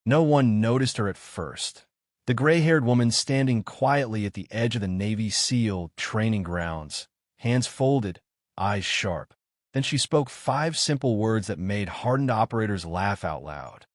No one noticed her at first. The gray-haired woman standing quietly at the edge of the Navy SEAL training grounds, hands folded, eyes sharp. Then she spoke 5 simple words that made hardened operators laugh out loud.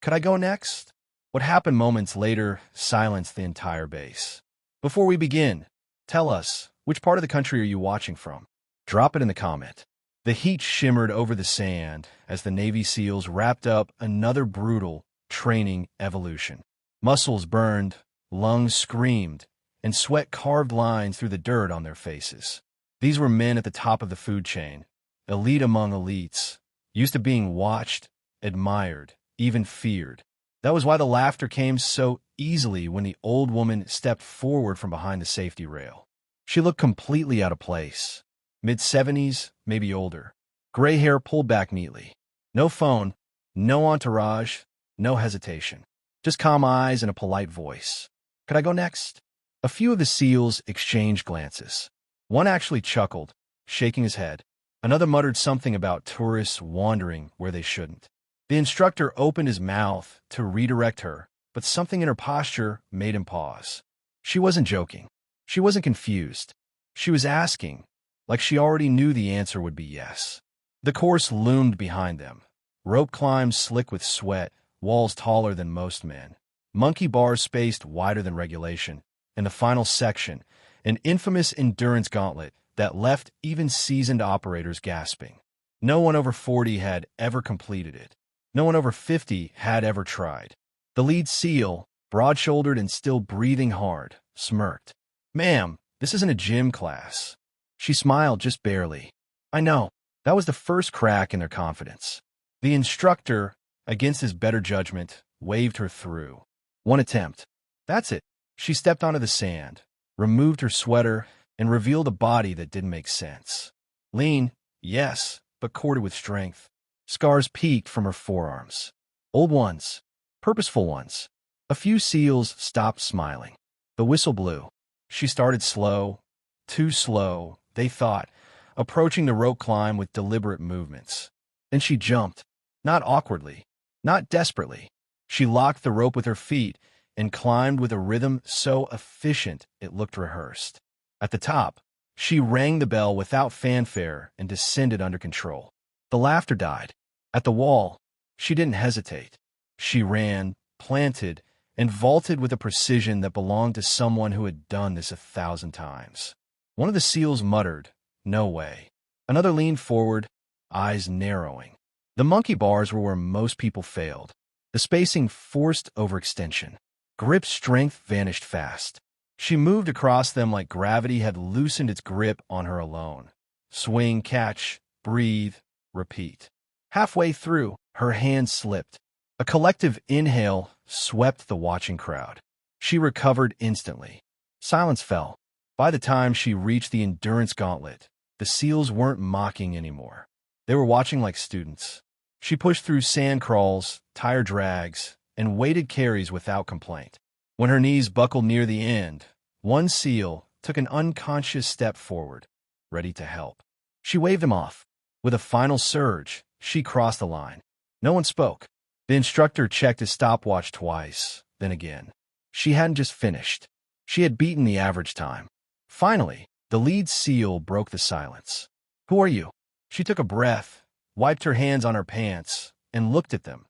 "Could I go next?" What happened moments later silenced the entire base. Before we begin, tell us, which part of the country are you watching from? Drop it in the comment. The heat shimmered over the sand as the Navy SEALs wrapped up another brutal training evolution. Muscles burned, lungs screamed, and sweat carved lines through the dirt on their faces. These were men at the top of the food chain, elite among elites, used to being watched, admired, even feared. That was why the laughter came so easily when the old woman stepped forward from behind the safety rail. She looked completely out of place. Mid-70s, maybe older. Gray hair pulled back neatly. No phone, no entourage, no hesitation. Just calm eyes and a polite voice. "Could I go next?" A few of the SEALs exchanged glances. One actually chuckled, shaking his head. Another muttered something about tourists wandering where they shouldn't. The instructor opened his mouth to redirect her, but something in her posture made him pause. She wasn't joking. She wasn't confused. She was asking, like she already knew the answer would be yes. The course loomed behind them. Rope climbs slick with sweat, walls taller than most men. Monkey bars spaced wider than regulation. And the final section, an infamous endurance gauntlet that left even seasoned operators gasping. No one over 40 had ever completed it. No one over 50 had ever tried. The lead SEAL, broad-shouldered and still breathing hard, smirked. "Ma'am, this isn't a gym class." She smiled just barely. "I know." That was the first crack in their confidence. The instructor, against his better judgment, waved her through. One attempt. That's it. She stepped onto the sand, removed her sweater, and revealed a body that didn't make sense. Lean, yes, but corded with strength. Scars peeked from her forearms. Old ones. Purposeful ones. A few SEALs stopped smiling. The whistle blew. She started slow. Too slow, they thought, approaching the rope climb with deliberate movements. Then she jumped. Not awkwardly. Not desperately. She locked the rope with her feet and climbed with a rhythm so efficient it looked rehearsed. At the top, she rang the bell without fanfare and descended under control. The laughter died. At the wall, she didn't hesitate. She ran, planted, and vaulted with a precision that belonged to someone who had done this 1,000 times. One of the SEALs muttered, "No way." Another leaned forward, eyes narrowing. The monkey bars were where most people failed. The spacing forced overextension. Grip strength vanished fast. She moved across them like gravity had loosened its grip on her alone. Swing, catch, breathe, repeat. Halfway through, her hand slipped. A collective inhale swept the watching crowd. She recovered instantly. Silence fell. By the time she reached the endurance gauntlet, the SEALs weren't mocking anymore. They were watching like students. She pushed through sand crawls, tire drags, and weighted carries without complaint. When her knees buckled near the end, one SEAL took an unconscious step forward, ready to help. She waved him off. With a final surge, she crossed the line. No one spoke. The instructor checked his stopwatch twice, then again. She hadn't just finished. She had beaten the average time. Finally, the lead SEAL broke the silence. "Who are you?" She took a breath, wiped her hands on her pants, and looked at them.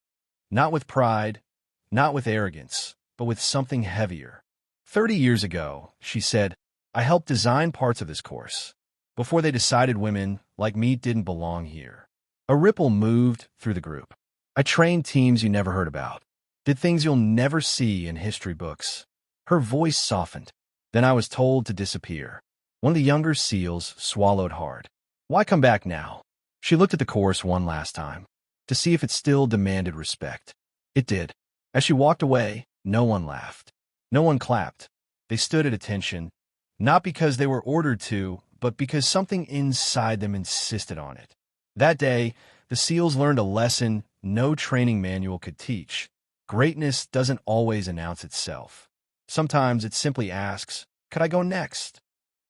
Not with pride, not with arrogance, but with something heavier. 30 years ago, she said, "I helped design parts of this course, before they decided women like me didn't belong here." A ripple moved through the group. "I trained teams you never heard about. Did things you'll never see in history books." Her voice softened. "Then I was told to disappear." One of the younger SEALs swallowed hard. "Why come back now?" She looked at the course one last time, to see if it still demanded respect. It did. As she walked away, no one laughed. No one clapped. They stood at attention, not because they were ordered to, but because something inside them insisted on it. That day, the SEALs learned a lesson no training manual could teach. Greatness doesn't always announce itself. Sometimes it simply asks, "Could I go next?"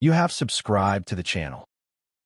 You have subscribed to the channel.